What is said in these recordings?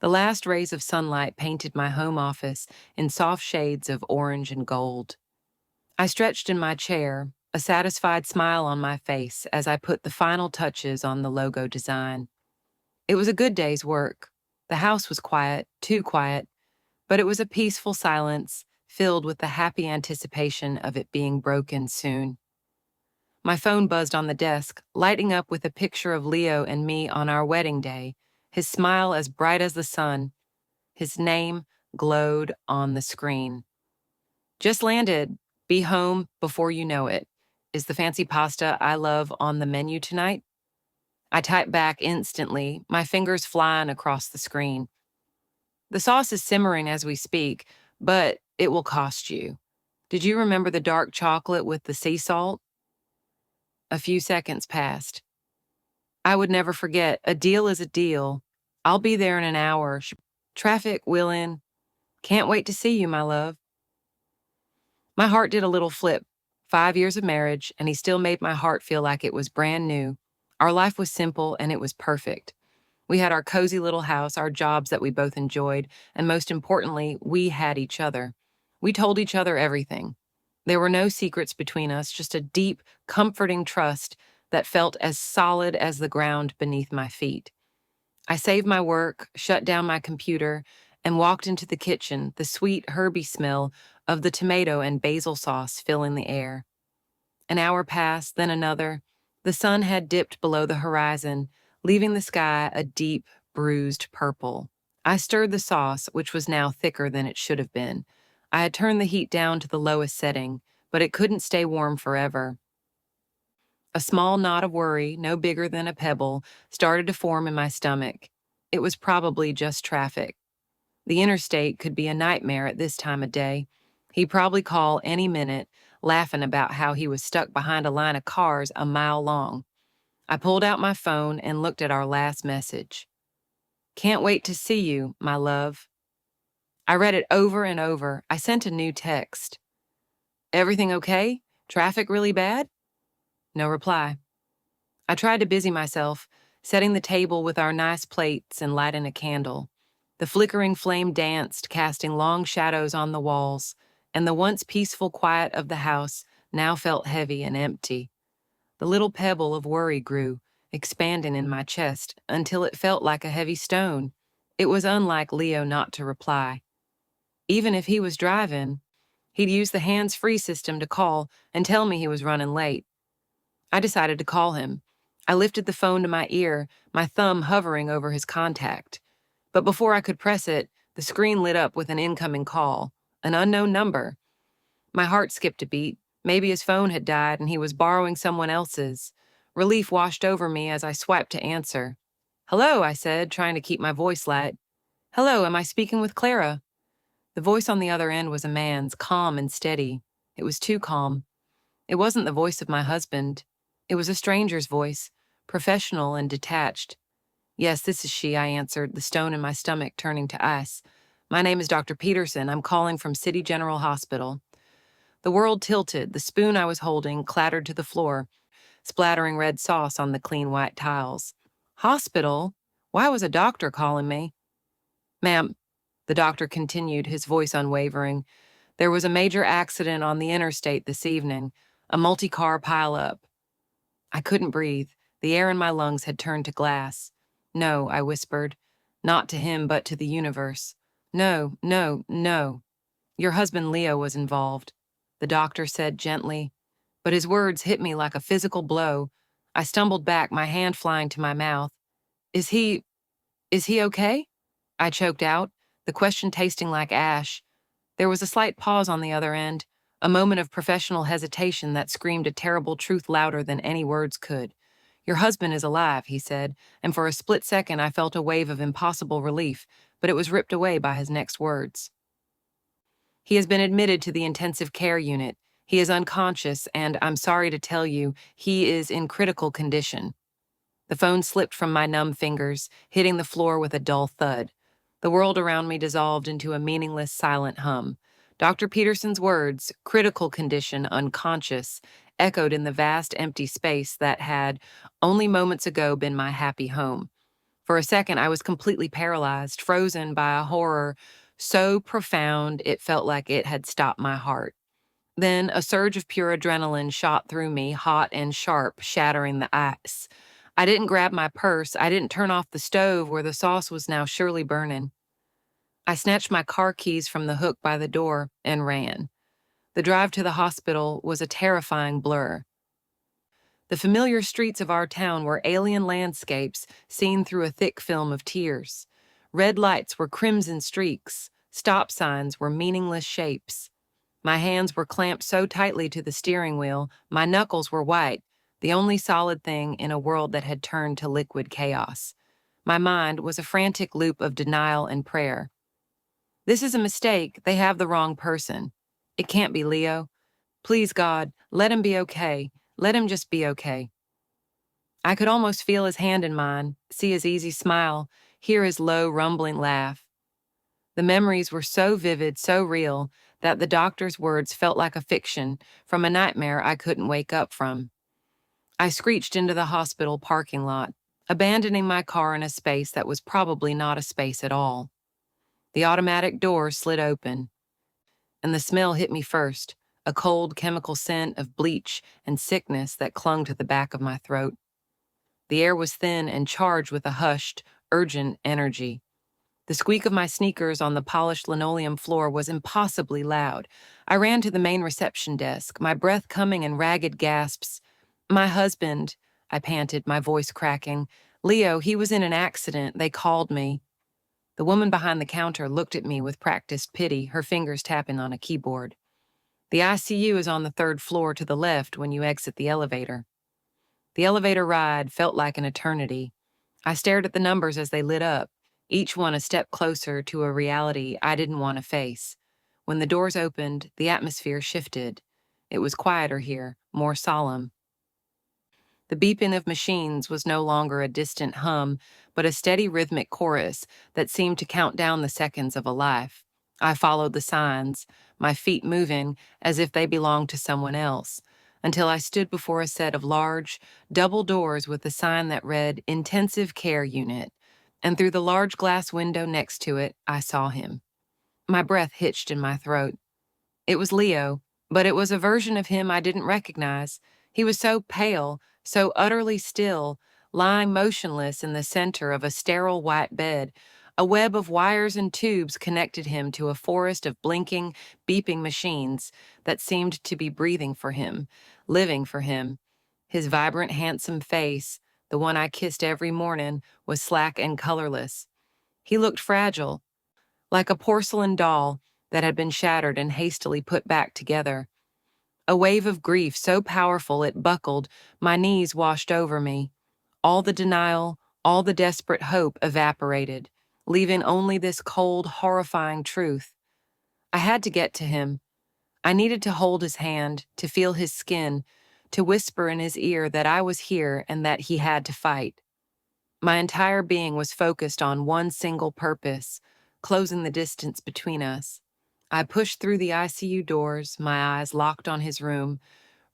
The last rays of sunlight painted my home office in soft shades of orange and gold. I stretched in my chair, a satisfied smile on my face as I put the final touches on the logo design. It was a good day's work. The house was quiet, too quiet, but it was a peaceful silence filled with the happy anticipation of it being broken soon. My phone buzzed on the desk, lighting up with a picture of Leo and me on our wedding day, his smile as bright as the sun. His name glowed on the screen. Just landed. Be home before you know it. Is the fancy pasta I love on the menu tonight? I typed back instantly, my fingers flying across the screen. The sauce is simmering as we speak, but it will cost you. Did you remember the dark chocolate with the sea salt? A few seconds passed. I would never forget. A deal is a deal. I'll be there in an hour. Traffic will in. Can't wait to see you, my love. My heart did a little flip. 5 years of marriage, and he still made my heart feel like it was brand new. Our life was simple, and it was perfect. We had our cozy little house, our jobs that we both enjoyed, and most importantly, we had each other. We told each other everything. There were no secrets between us, just a deep, comforting trust that felt as solid as the ground beneath my feet. I saved my work, shut down my computer, and walked into the kitchen, the sweet, herby smell of the tomato and basil sauce filling the air. An hour passed, then another. The sun had dipped below the horizon, leaving the sky a deep, bruised purple. I stirred the sauce, which was now thicker than it should have been. I had turned the heat down to the lowest setting, but it couldn't stay warm forever. A small knot of worry, no bigger than a pebble, started to form in my stomach. It was probably just traffic. The interstate could be a nightmare at this time of day. He'd probably call any minute, laughing about how he was stuck behind a line of cars a mile long. I pulled out my phone and looked at our last message. Can't wait to see you, my love. I read it over and over. I sent a new text. Everything okay? Traffic really bad? No reply. I tried to busy myself, setting the table with our nice plates and lighting a candle. The flickering flame danced, casting long shadows on the walls, and the once peaceful quiet of the house now felt heavy and empty. The little pebble of worry grew, expanding in my chest until it felt like a heavy stone. It was unlike Leo not to reply. Even if he was driving, he'd use the hands-free system to call and tell me he was running late. I decided to call him. I lifted the phone to my ear, my thumb hovering over his contact. But before I could press it, the screen lit up with an incoming call, an unknown number. My heart skipped a beat. Maybe his phone had died and he was borrowing someone else's. Relief washed over me as I swiped to answer. Hello, I said, trying to keep my voice light. Hello, am I speaking with Clara? The voice on the other end was a man's, calm and steady. It was too calm. It wasn't the voice of my husband. It was a stranger's voice, professional and detached. Yes, this is she, I answered, the stone in my stomach turning to ice. My name is Dr. Peterson. I'm calling from City General Hospital. The world tilted. The spoon I was holding clattered to the floor, splattering red sauce on the clean white tiles. Hospital? Why was a doctor calling me? Ma'am, the doctor continued, his voice unwavering. There was a major accident on the interstate this evening, a multi-car pileup. I couldn't breathe. The air in my lungs had turned to glass. No, I whispered. Not to him, but to the universe. No, no, no. Your husband Leo was involved, the doctor said gently. But his words hit me like a physical blow. I stumbled back, my hand flying to my mouth. Is he okay? I choked out, the question tasting like ash. There was a slight pause on the other end, a moment of professional hesitation that screamed a terrible truth louder than any words could. Your husband is alive, he said, and for a split second I felt a wave of impossible relief, but it was ripped away by his next words. He has been admitted to the intensive care unit. He is unconscious, and I'm sorry to tell you, he is in critical condition. The phone slipped from my numb fingers, hitting the floor with a dull thud. The world around me dissolved into a meaningless, silent hum. Dr. Peterson's words, critical condition, unconscious, echoed in the vast, empty space that had, only moments ago, been my happy home. For a second, I was completely paralyzed, frozen by a horror so profound it felt like it had stopped my heart. Then a surge of pure adrenaline shot through me, hot and sharp, shattering the ice. I didn't grab my purse. I didn't turn off the stove where the sauce was now surely burning. I snatched my car keys from the hook by the door and ran. The drive to the hospital was a terrifying blur. The familiar streets of our town were alien landscapes seen through a thick film of tears. Red lights were crimson streaks. Stop signs were meaningless shapes. My hands were clamped so tightly to the steering wheel, my knuckles were white, the only solid thing in a world that had turned to liquid chaos. My mind was a frantic loop of denial and prayer. This is a mistake. They have the wrong person. It can't be Leo. Please, God, let him be okay. Let him just be okay. I could almost feel his hand in mine, see his easy smile, hear his low, rumbling laugh. The memories were so vivid, so real, that the doctor's words felt like a fiction from a nightmare I couldn't wake up from. I screeched into the hospital parking lot, abandoning my car in a space that was probably not a space at all. The automatic door slid open, and the smell hit me first, a cold chemical scent of bleach and sickness that clung to the back of my throat. The air was thin and charged with a hushed, urgent energy. The squeak of my sneakers on the polished linoleum floor was impossibly loud. I ran to the main reception desk, my breath coming in ragged gasps. "My husband," I panted, my voice cracking. "Leo, he was in an accident. They called me." The woman behind the counter looked at me with practiced pity, her fingers tapping on a keyboard. "The ICU is on the third floor to the left when you exit the elevator." The elevator ride felt like an eternity. I stared at the numbers as they lit up, each one a step closer to a reality I didn't want to face. When the doors opened, the atmosphere shifted. It was quieter here, more solemn. The beeping of machines was no longer a distant hum, but a steady rhythmic chorus that seemed to count down the seconds of a life. I followed the signs, my feet moving as if they belonged to someone else, until I stood before a set of large, double doors with a sign that read Intensive Care Unit, and through the large glass window next to it, I saw him. My breath hitched in my throat. It was Leo, but it was a version of him I didn't recognize. He was so pale, so utterly still, lying motionless in the center of a sterile white bed. A web of wires and tubes connected him to a forest of blinking, beeping machines that seemed to be breathing for him, living for him. His vibrant, handsome face, the one I kissed every morning, was slack and colorless. He looked fragile, like a porcelain doll that had been shattered and hastily put back together. A wave of grief so powerful it buckled, my knees washed over me. All the denial, all the desperate hope evaporated, leaving only this cold, horrifying truth. I had to get to him. I needed to hold his hand, to feel his skin, to whisper in his ear that I was here and that he had to fight. My entire being was focused on one single purpose, closing the distance between us. I pushed through the ICU doors, my eyes locked on his room,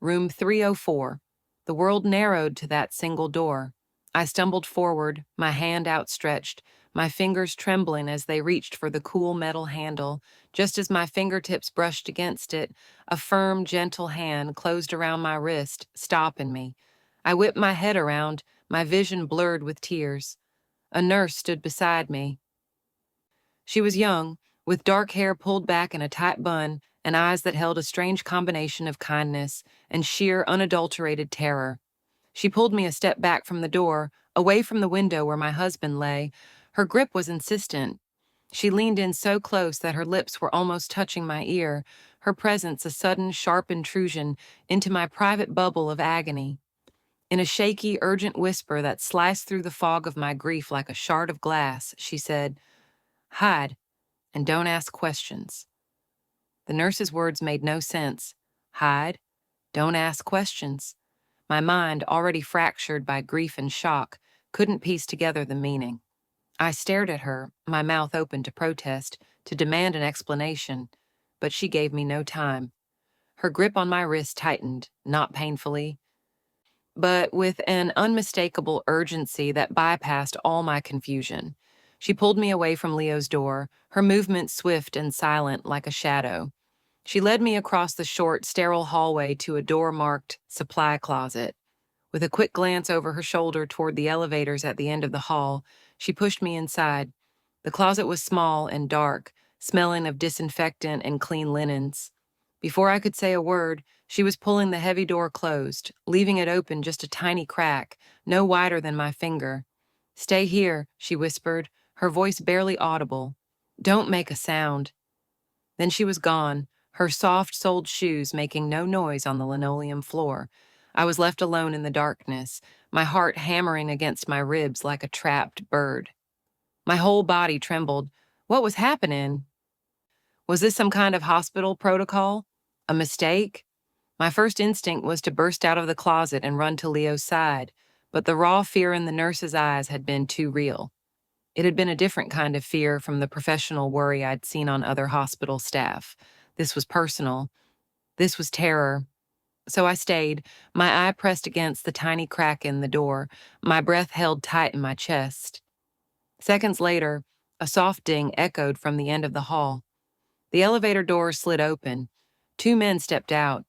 room 304. The world narrowed to that single door. I stumbled forward, my hand outstretched, my fingers trembling as they reached for the cool metal handle. Just as my fingertips brushed against it, a firm, gentle hand closed around my wrist, stopping me. I whipped my head around, my vision blurred with tears. A nurse stood beside me. She was young, with dark hair pulled back in a tight bun and eyes that held a strange combination of kindness and sheer, unadulterated terror. She pulled me a step back from the door, away from the window where my husband lay. Her grip was insistent. She leaned in so close that her lips were almost touching my ear, her presence a sudden, sharp intrusion into my private bubble of agony. In a shaky, urgent whisper that sliced through the fog of my grief like a shard of glass, she said, "Hide, and don't ask questions." The nurse's words made no sense. Hide, don't ask questions. My mind, already fractured by grief and shock, couldn't piece together the meaning. I stared at her, my mouth open to protest, to demand an explanation, but she gave me no time. Her grip on my wrist tightened, not painfully, but with an unmistakable urgency that bypassed all my confusion. She pulled me away from Leo's door, her movement swift and silent like a shadow. She led me across the short, sterile hallway to a door marked supply closet. With a quick glance over her shoulder toward the elevators at the end of the hall, she pushed me inside. The closet was small and dark, smelling of disinfectant and clean linens. Before I could say a word, she was pulling the heavy door closed, leaving it open just a tiny crack, no wider than my finger. "Stay here," she whispered, her voice barely audible. "Don't make a sound." Then she was gone, her soft-soled shoes making no noise on the linoleum floor. I was left alone in the darkness, my heart hammering against my ribs like a trapped bird. My whole body trembled. What was happening? Was this some kind of hospital protocol? A mistake? My first instinct was to burst out of the closet and run to Leo's side, but the raw fear in the nurse's eyes had been too real. It had been a different kind of fear from the professional worry I'd seen on other hospital staff. This was personal. This was terror. So I stayed, my eye pressed against the tiny crack in the door, my breath held tight in my chest. Seconds later, a soft ding echoed from the end of the hall. The elevator door slid open. Two men stepped out.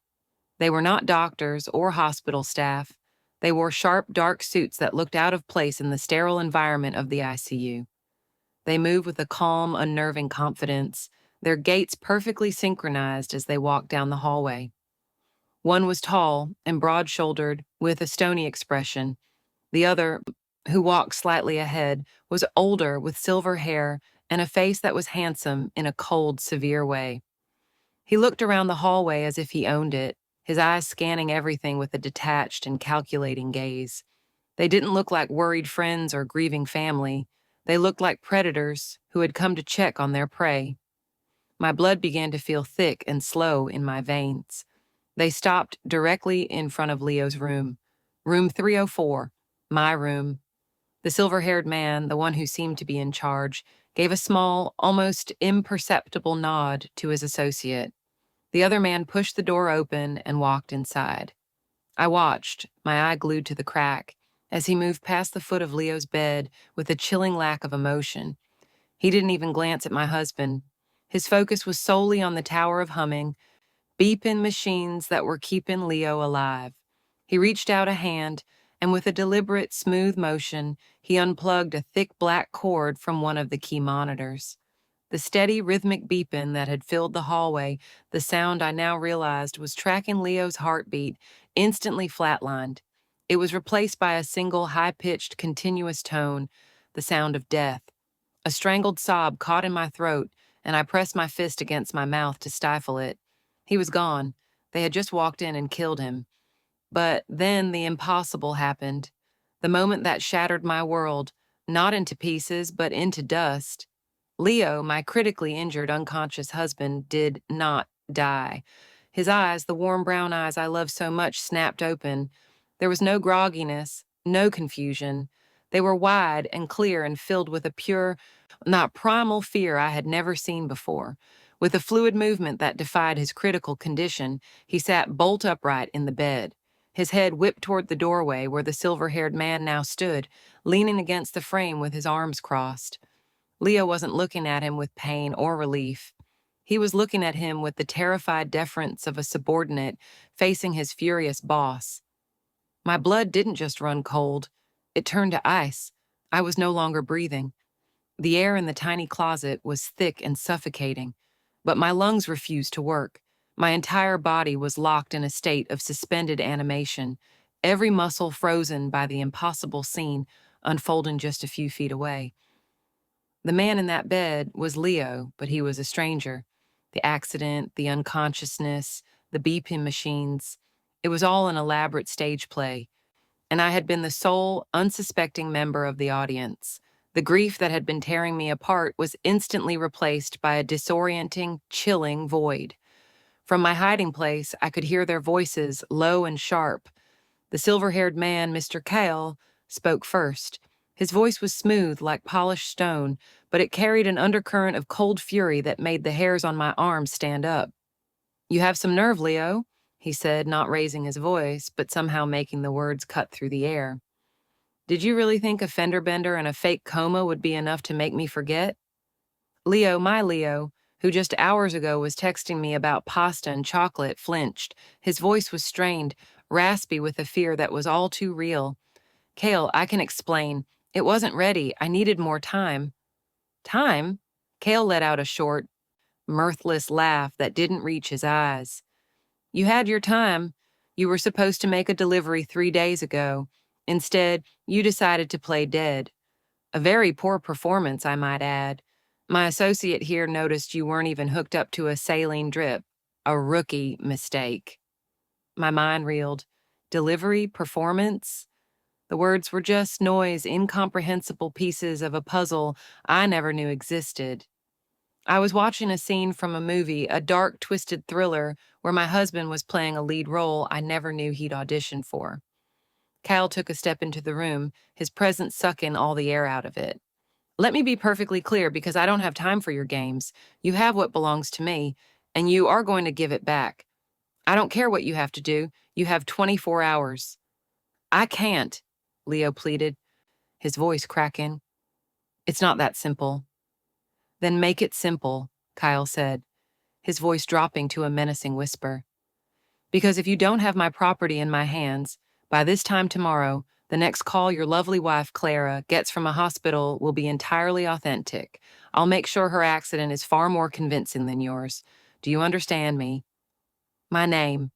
They were not doctors or hospital staff. They wore sharp, dark suits that looked out of place in the sterile environment of the ICU. They moved with a calm, unnerving confidence, their gaits perfectly synchronized as they walked down the hallway. One was tall and broad-shouldered, with a stony expression. The other, who walked slightly ahead, was older with silver hair and a face that was handsome in a cold, severe way. He looked around the hallway as if he owned it, his eyes scanning everything with a detached and calculating gaze. They didn't look like worried friends or grieving family. They looked like predators who had come to check on their prey. My blood began to feel thick and slow in my veins. They stopped directly in front of Leo's room. Room 304, my room. The silver-haired man, the one who seemed to be in charge, gave a small, almost imperceptible nod to his associate. The other man pushed the door open and walked inside. I watched, my eye glued to the crack, as he moved past the foot of Leo's bed with a chilling lack of emotion. He didn't even glance at my husband. His focus was solely on the tower of humming, beeping machines that were keeping Leo alive. He reached out a hand, and with a deliberate, smooth motion, he unplugged a thick black cord from one of the key monitors. The steady, rhythmic beeping that had filled the hallway, the sound I now realized was tracking Leo's heartbeat, instantly flatlined. It was replaced by a single, high-pitched, continuous tone, the sound of death. A strangled sob caught in my throat, and I pressed my fist against my mouth to stifle it. He was gone. They had just walked in and killed him. But then the impossible happened. The moment that shattered my world, not into pieces, but into dust. Leo, my critically injured, unconscious husband, did not die. His eyes, the warm brown eyes I loved so much, snapped open. There was no grogginess, no confusion. They were wide and clear and filled with a pure, not primal fear I had never seen before. With a fluid movement that defied his critical condition, he sat bolt upright in the bed. His head whipped toward the doorway where the silver-haired man now stood, leaning against the frame with his arms crossed. Leo wasn't looking at him with pain or relief. He was looking at him with the terrified deference of a subordinate facing his furious boss. My blood didn't just run cold. It turned to ice. I was no longer breathing. The air in the tiny closet was thick and suffocating, but my lungs refused to work. My entire body was locked in a state of suspended animation, every muscle frozen by the impossible scene unfolding just a few feet away. The man in that bed was Leo, but he was a stranger. The accident, the unconsciousness, the beeping machines, it was all an elaborate stage play, and I had been the sole, unsuspecting member of the audience. The grief that had been tearing me apart was instantly replaced by a disorienting, chilling void. From my hiding place, I could hear their voices, low and sharp. The silver-haired man, Mr. Kale, spoke first. His voice was smooth, like polished stone, but it carried an undercurrent of cold fury that made the hairs on my arms stand up. "You have some nerve, Leo," he said, not raising his voice, but somehow making the words cut through the air. Did you really think a fender bender and a fake coma would be enough to make me forget? Leo, my Leo, who just hours ago was texting me about pasta and chocolate, flinched. His voice was strained, raspy with a fear that was all too real. Cale, I can explain. It wasn't ready. I needed more time. Time? Cale let out a short, mirthless laugh that didn't reach his eyes. You had your time. You were supposed to make a delivery 3 days ago. Instead, you decided to play dead. A very poor performance, I might add. My associate here noticed you weren't even hooked up to a saline drip. A rookie mistake. My mind reeled. Delivery, performance? The words were just noise, incomprehensible pieces of a puzzle I never knew existed. I was watching a scene from a movie, a dark, twisted thriller, where my husband was playing a lead role I never knew he'd auditioned for. Cal took a step into the room, his presence sucking all the air out of it. Let me be perfectly clear, because I don't have time for your games. You have what belongs to me, and you are going to give it back. I don't care what you have to do. You have 24 hours. I can't, Leo pleaded, his voice cracking. It's not that simple. Then make it simple, Kyle said, his voice dropping to a menacing whisper. Because if you don't have my property in my hands, by this time tomorrow, the next call your lovely wife, Clara, gets from a hospital will be entirely authentic. I'll make sure her accident is far more convincing than yours. Do you understand me? My name.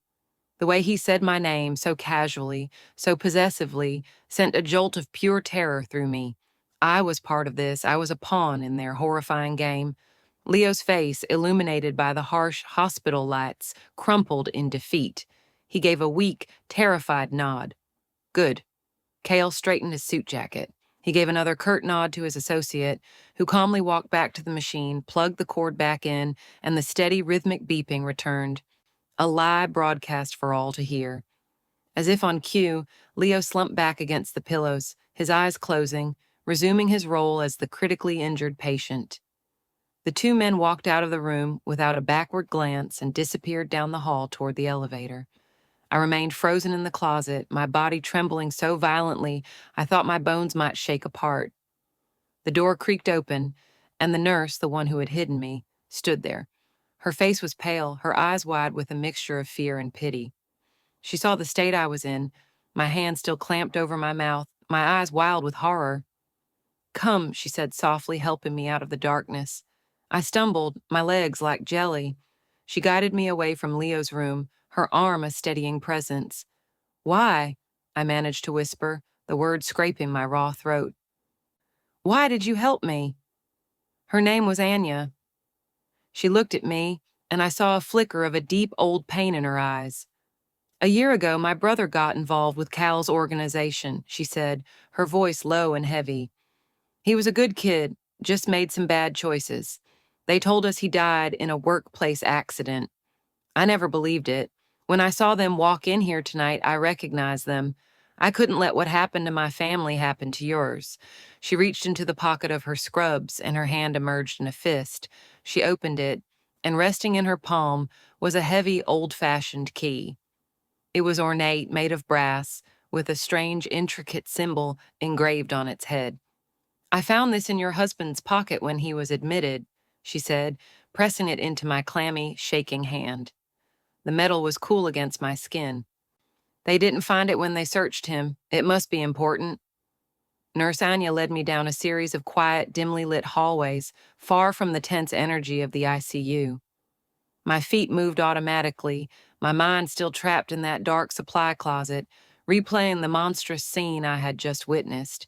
The way he said my name so casually, so possessively, sent a jolt of pure terror through me. I was part of this. I was a pawn in their horrifying game. Leo's face, illuminated by the harsh hospital lights, crumpled in defeat. He gave a weak, terrified nod. Good. Cale straightened his suit jacket. He gave another curt nod to his associate, who calmly walked back to the machine, plugged the cord back in, and the steady, rhythmic beeping returned. A live broadcast for all to hear. As if on cue, Leo slumped back against the pillows, his eyes closing, resuming his role as the critically injured patient. The two men walked out of the room without a backward glance and disappeared down the hall toward the elevator. I remained frozen in the closet, my body trembling so violently I thought my bones might shake apart. The door creaked open, and the nurse, the one who had hidden me, stood there. Her face was pale, her eyes wide with a mixture of fear and pity. She saw the state I was in, my hand still clamped over my mouth, my eyes wild with horror. Come, she said softly, helping me out of the darkness. I stumbled, my legs like jelly. She guided me away from Leo's room, her arm a steadying presence. Why? I managed to whisper, the words scraping my raw throat. Why did you help me? Her name was Anya. She looked at me, and I saw a flicker of a deep old pain in her eyes. A year ago, my brother got involved with Cal's organization, she said, her voice low and heavy. He was a good kid, just made some bad choices. They told us he died in a workplace accident. I never believed it. When I saw them walk in here tonight, I recognized them. I couldn't let what happened to my family happen to yours. She reached into the pocket of her scrubs, and her hand emerged in a fist. She opened it, and resting in her palm was a heavy, old-fashioned key. It was ornate, made of brass, with a strange, intricate symbol engraved on its head. I found this in your husband's pocket when he was admitted, she said, pressing it into my clammy, shaking hand. The metal was cool against my skin. They didn't find it when they searched him. It must be important. Nurse Anya led me down a series of quiet, dimly lit hallways, far from the tense energy of the ICU. My feet moved automatically, my mind still trapped in that dark supply closet, replaying the monstrous scene I had just witnessed.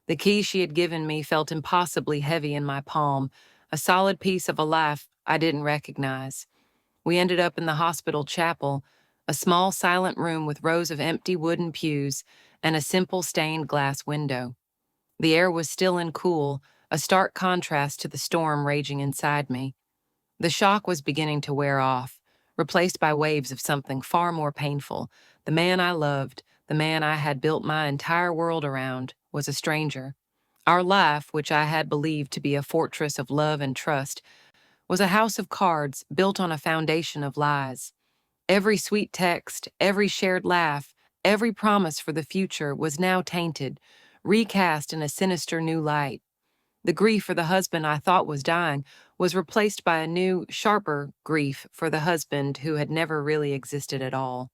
The key she had given me felt impossibly heavy in my palm, a solid piece of a life I didn't recognize. We ended up in the hospital chapel, a small silent room with rows of empty wooden pews and a simple stained glass window. The air was still and cool, a stark contrast to the storm raging inside me. The shock was beginning to wear off, replaced by waves of something far more painful. The man I loved, the man I had built my entire world around, was a stranger. Our life, which I had believed to be a fortress of love and trust, was a house of cards built on a foundation of lies. Every sweet text, every shared laugh, every promise for the future was now tainted, recast in a sinister new light. The grief for the husband I thought was dying was replaced by a new, sharper grief for the husband who had never really existed at all.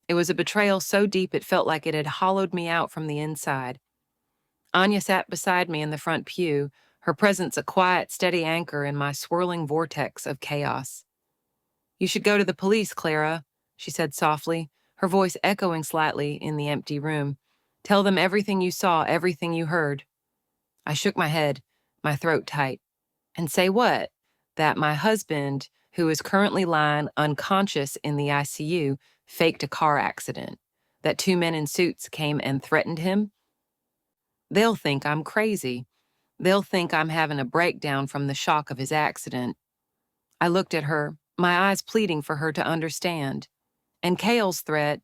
It was a betrayal so deep it felt like it had hollowed me out from the inside. Anya sat beside me in the front pew, her presence a quiet, steady anchor in my swirling vortex of chaos. "You should go to the police, Clara," she said softly, her voice echoing slightly in the empty room. "Tell them everything you saw, everything you heard." I shook my head, my throat tight. "And say what? That my husband, who is currently lying unconscious in the ICU, faked a car accident? That two men in suits came and threatened him? They'll think I'm crazy. They'll think I'm having a breakdown from the shock of his accident." I looked at her, my eyes pleading for her to understand. "And Cale's threat,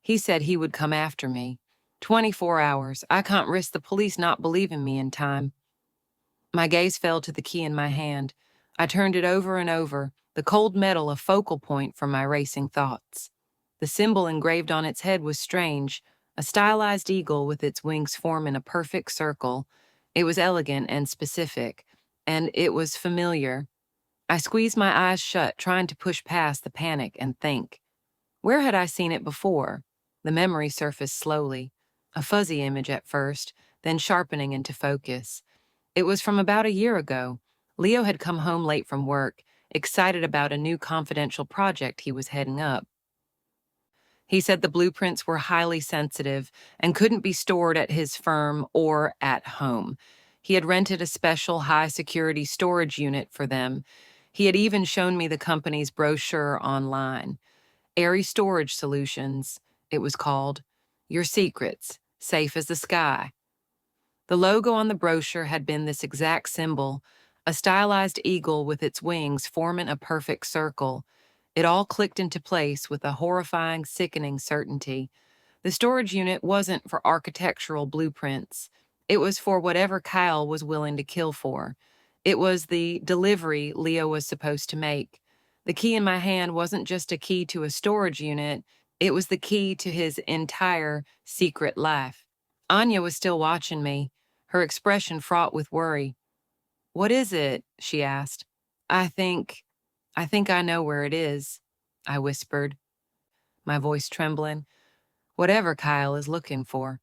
he said he would come after me. 24 hours. I can't risk the police not believing me in time." My gaze fell to the key in my hand. I turned it over and over, the cold metal a focal point for my racing thoughts. The symbol engraved on its head was strange, a stylized eagle with its wings forming a perfect circle. It was elegant and specific, and it was familiar. I squeezed my eyes shut, trying to push past the panic and think. Where had I seen it before? The memory surfaced slowly, a fuzzy image at first, then sharpening into focus. It was from about a year ago. Leo had come home late from work, excited about a new confidential project he was heading up. He said the blueprints were highly sensitive and couldn't be stored at his firm or at home. He had rented a special high-security storage unit for them. He had even shown me the company's brochure online. Airy Storage Solutions, it was called. Your secrets, safe as the sky. The logo on the brochure had been this exact symbol, a stylized eagle with its wings forming a perfect circle. It all clicked into place with a horrifying, sickening certainty. The storage unit wasn't for architectural blueprints. It was for whatever Kyle was willing to kill for. It was the delivery Leo was supposed to make. The key in my hand wasn't just a key to a storage unit, it was the key to his entire secret life. Anya was still watching me, her expression fraught with worry. "What is it?" she asked. I think I know where it is," I whispered, my voice trembling. "Whatever Kyle is looking for."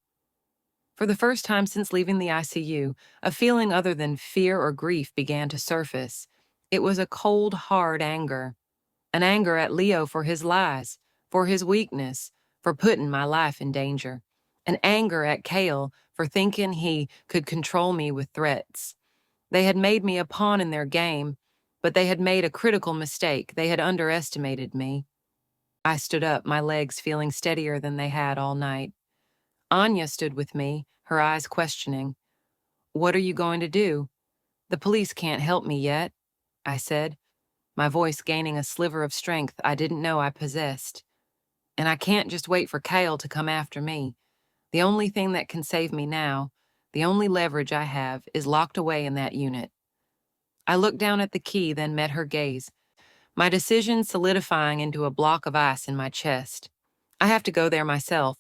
For the first time since leaving the ICU, a feeling other than fear or grief began to surface. It was a cold, hard anger. An anger at Leo for his lies, for his weakness, for putting my life in danger. An anger at Cale for thinking he could control me with threats. They had made me a pawn in their game, but they had made a critical mistake. They had underestimated me. I stood up, my legs feeling steadier than they had all night. Anya stood with me, her eyes questioning. "What are you going to do?" "The police can't help me yet," I said, my voice gaining a sliver of strength I didn't know I possessed. "And I can't just wait for Cale to come after me. The only thing that can save me now, the only leverage I have, is locked away in that unit." I looked down at the key, then met her gaze, my decision solidifying into a block of ice in my chest. "I have to go there myself."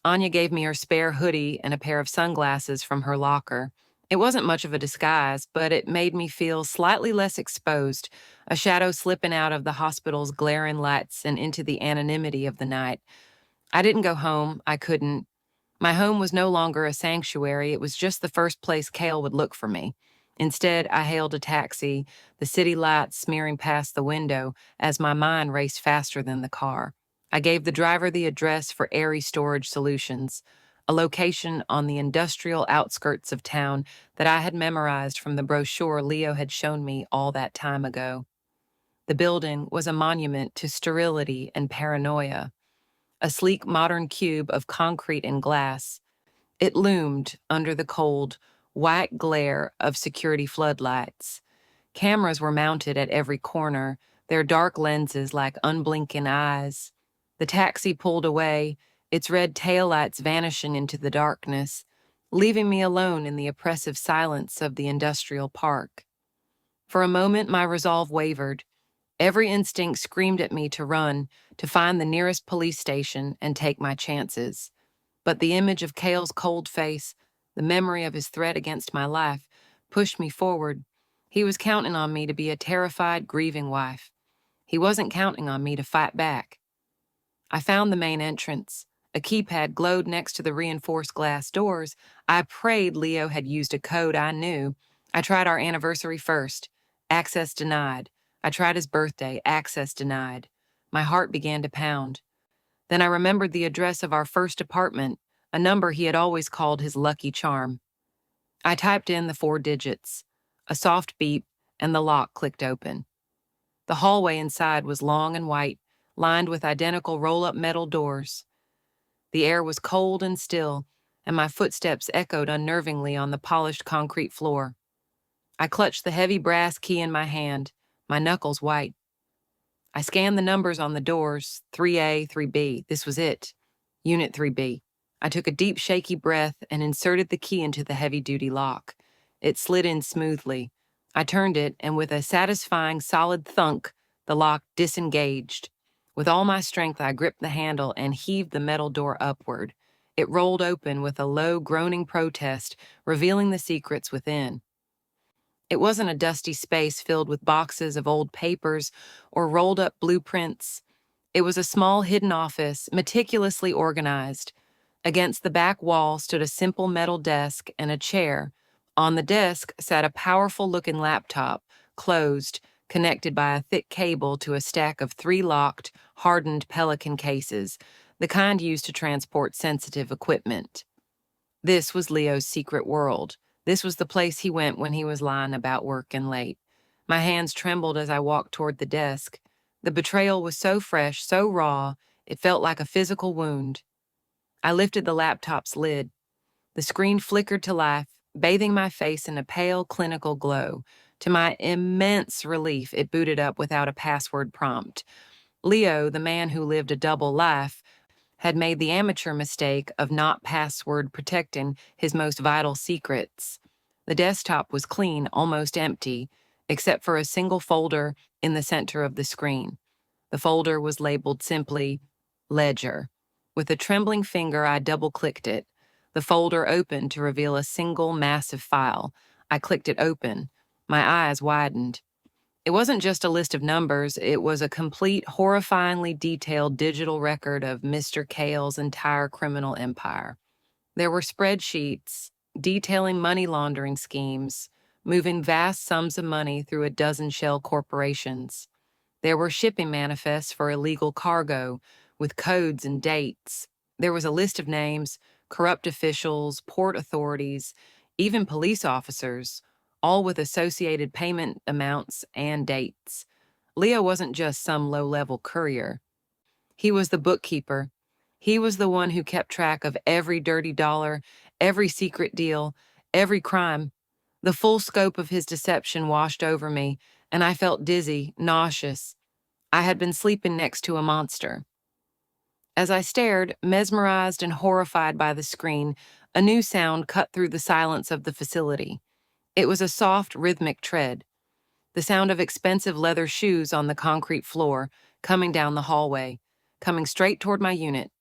Anya gave me her spare hoodie and a pair of sunglasses from her locker. It wasn't much of a disguise, but it made me feel slightly less exposed, a shadow slipping out of the hospital's glaring lights and into the anonymity of the night. I didn't go home. I couldn't. My home was no longer a sanctuary. It was just the first place Cale would look for me. Instead, I hailed a taxi, the city lights smearing past the window as my mind raced faster than the car. I gave the driver the address for Airy Storage Solutions, a location on the industrial outskirts of town that I had memorized from the brochure Leo had shown me all that time ago. The building was a monument to sterility and paranoia, a sleek modern cube of concrete and glass. It loomed under the cold, white glare of security floodlights. Cameras were mounted at every corner, their dark lenses like unblinking eyes. The taxi pulled away, its red taillights vanishing into the darkness, leaving me alone in the oppressive silence of the industrial park. For a moment, my resolve wavered. Every instinct screamed at me to run, to find the nearest police station and take my chances. But the image of Cale's cold face, the memory of his threat against my life, pushed me forward. He was counting on me to be a terrified, grieving wife. He wasn't counting on me to fight back. I found the main entrance. A keypad glowed next to the reinforced glass doors. I prayed Leo had used a code I knew. I tried our anniversary first. Access denied. I tried his birthday. Access denied. My heart began to pound. Then I remembered the address of our first apartment, a number he had always called his lucky charm. I typed in the 4 digits. A soft beep, and the lock clicked open. The hallway inside was long and white, lined with identical roll-up metal doors. The air was cold and still, and my footsteps echoed unnervingly on the polished concrete floor. I clutched the heavy brass key in my hand, my knuckles white. I scanned the numbers on the doors, 3A, 3B. This was it. Unit 3B. I took a deep, shaky breath and inserted the key into the heavy-duty lock. It slid in smoothly. I turned it, and with a satisfying, solid thunk, the lock disengaged. With all my strength, I gripped the handle and heaved the metal door upward. It rolled open with a low, groaning protest, revealing the secrets within. It wasn't a dusty space filled with boxes of old papers or rolled-up blueprints. It was a small hidden office, meticulously organized. Against the back wall stood a simple metal desk and a chair. On the desk sat a powerful-looking laptop, closed, connected by a thick cable to a stack of 3 locked, hardened Pelican cases, the kind used to transport sensitive equipment. This was Leo's secret world. This was the place he went when he was lying about working late. My hands trembled as I walked toward the desk. The betrayal was so fresh, so raw, it felt like a physical wound. I lifted the laptop's lid. The screen flickered to life, bathing my face in a pale, clinical glow. To my immense relief, it booted up without a password prompt. Leo, the man who lived a double life, had made the amateur mistake of not password protecting his most vital secrets. The desktop was clean, almost empty, except for a single folder in the center of the screen. The folder was labeled simply, Ledger. With a trembling finger, I double-clicked it. The folder opened to reveal a single, massive file. I clicked it open. My eyes widened. It wasn't just a list of numbers, it was a complete, horrifyingly detailed digital record of Mr. Cale's entire criminal empire. There were spreadsheets detailing money laundering schemes, moving vast sums of money through a dozen shell corporations. There were shipping manifests for illegal cargo, with codes and dates. There was a list of names, corrupt officials, port authorities, even police officers, all with associated payment amounts and dates. Leo wasn't just some low-level courier. He was the bookkeeper. He was the one who kept track of every dirty dollar, every secret deal, every crime. The full scope of his deception washed over me, and I felt dizzy, nauseous. I had been sleeping next to a monster. As I stared, mesmerized and horrified by the screen, a new sound cut through the silence of the facility. It was a soft, rhythmic tread, the sound of expensive leather shoes on the concrete floor, coming down the hallway, coming straight toward my unit.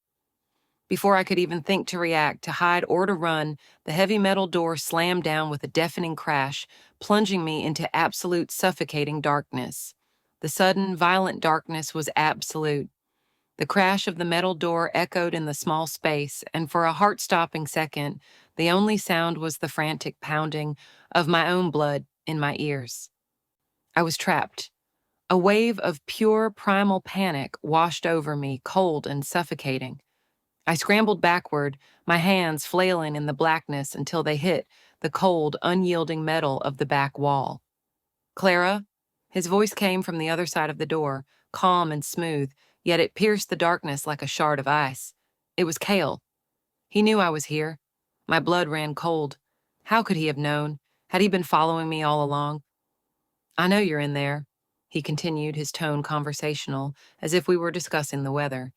Before I could even think to react, to hide, or to run, the heavy metal door slammed down with a deafening crash, plunging me into absolute, suffocating darkness. The sudden, violent darkness was absolute. The crash of the metal door echoed in the small space, and for a heart-stopping second, the only sound was the frantic pounding of my own blood in my ears. I was trapped. A wave of pure, primal panic washed over me, cold and suffocating. I scrambled backward, my hands flailing in the blackness until they hit the cold, unyielding metal of the back wall. "Clara?" His voice came from the other side of the door, calm and smooth, yet it pierced the darkness like a shard of ice. It was Cale. He knew I was here. My blood ran cold. How could he have known? Had he been following me all along? "I know you're in there," he continued, his tone conversational, as if we were discussing the weather.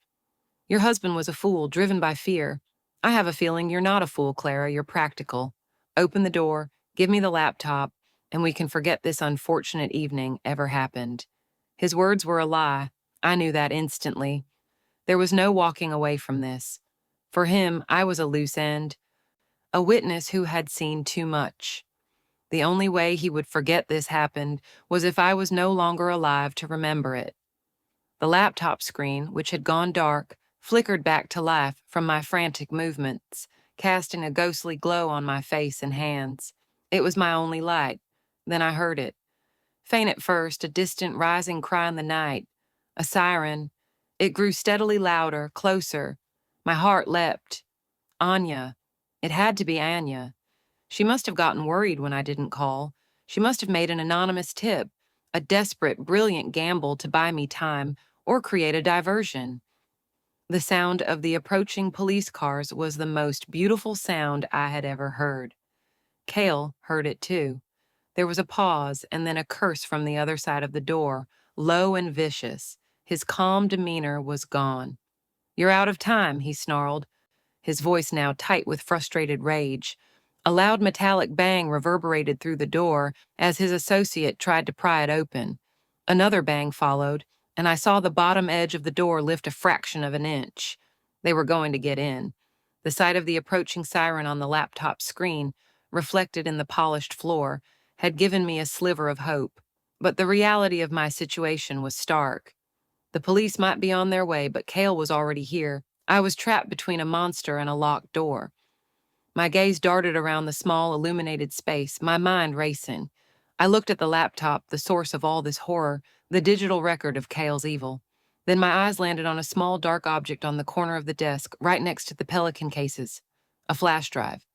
"Your husband was a fool, driven by fear. I have a feeling you're not a fool, Clara, you're practical. Open the door, give me the laptop, and we can forget this unfortunate evening ever happened." His words were a lie. I knew that instantly. There was no walking away from this. For him, I was a loose end, a witness who had seen too much. The only way he would forget this happened was if I was no longer alive to remember it. The laptop screen, which had gone dark, flickered back to life from my frantic movements, casting a ghostly glow on my face and hands. It was my only light. Then I heard it. Faint at first, a distant rising cry in the night. A siren. It grew steadily louder, closer. My heart leapt. Anya. It had to be Anya. She must have gotten worried when I didn't call. She must have made an anonymous tip, a desperate, brilliant gamble to buy me time or create a diversion. The sound of the approaching police cars was the most beautiful sound I had ever heard. Cale heard it too. There was a pause and then a curse from the other side of the door, low and vicious. His calm demeanor was gone. "You're out of time," he snarled, his voice now tight with frustrated rage. A loud metallic bang reverberated through the door as his associate tried to pry it open. Another bang followed, and I saw the bottom edge of the door lift a fraction of an inch. They were going to get in. The sight of the approaching siren on the laptop screen, reflected in the polished floor, had given me a sliver of hope. But the reality of my situation was stark. The police might be on their way, but Cale was already here. I was trapped between a monster and a locked door. My gaze darted around the small, illuminated space, my mind racing. I looked at the laptop, the source of all this horror, the digital record of Cale's evil. Then my eyes landed on a small, dark object on the corner of the desk, right next to the Pelican cases. A flash drive.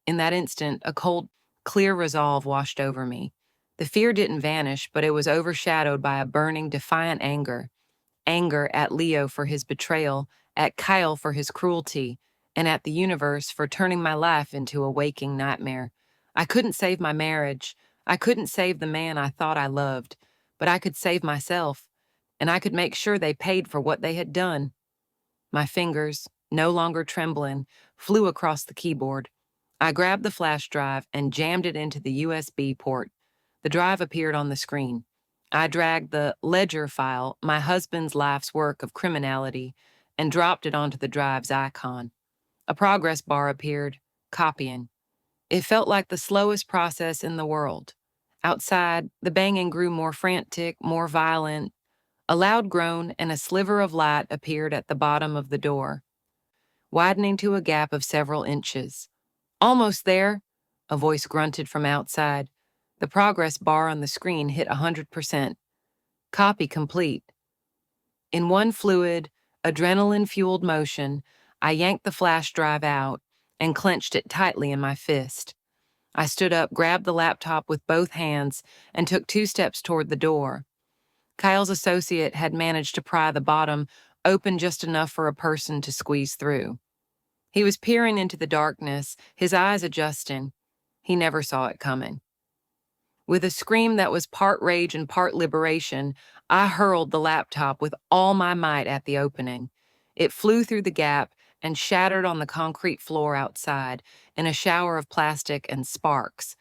In that instant, a cold, clear resolve washed over me. The fear didn't vanish, but it was overshadowed by a burning, defiant anger. Anger at Leo for his betrayal, at Kyle for his cruelty, and at the universe for turning my life into a waking nightmare. I couldn't save my marriage. I couldn't save the man I thought I loved, but I could save myself, and I could make sure they paid for what they had done. My fingers, no longer trembling, flew across the keyboard. I grabbed the flash drive and jammed it into the USB port. The drive appeared on the screen. I dragged the ledger file, my husband's life's work of criminality, and dropped it onto the drive's icon. A progress bar appeared, copying. It felt like the slowest process in the world. Outside, the banging grew more frantic, more violent. A loud groan and a sliver of light appeared at the bottom of the door, widening to a gap of several inches. "Almost there," a voice grunted from outside. The progress bar on the screen hit 100%. Copy complete. In one fluid, adrenaline-fueled motion, I yanked the flash drive out and clenched it tightly in my fist. I stood up, grabbed the laptop with both hands, and took 2 steps toward the door. Kyle's associate had managed to pry the bottom open just enough for a person to squeeze through. He was peering into the darkness, his eyes adjusting. He never saw it coming. With a scream that was part rage and part liberation, I hurled the laptop with all my might at the opening. It flew through the gap and shattered on the concrete floor outside in a shower of plastic and sparks.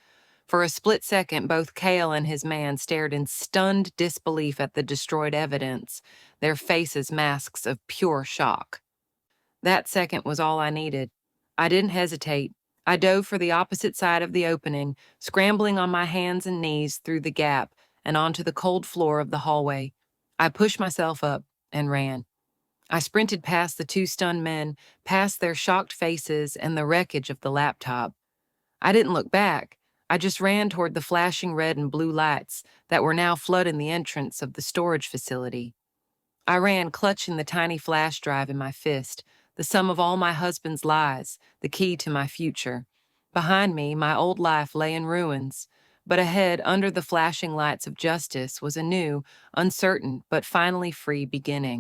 For a split second, both Cale and his man stared in stunned disbelief at the destroyed evidence, their faces masks of pure shock. That second was all I needed. I didn't hesitate. I dove for the opposite side of the opening, scrambling on my hands and knees through the gap and onto the cold floor of the hallway. I pushed myself up and ran. I sprinted past the 2 stunned men, past their shocked faces and the wreckage of the laptop. I didn't look back. I just ran toward the flashing red and blue lights that were now flooding the entrance of the storage facility. I ran, clutching the tiny flash drive in my fist, the sum of all my husband's lies, the key to my future. Behind me, my old life lay in ruins, but ahead, under the flashing lights of justice, was a new, uncertain, but finally free beginning.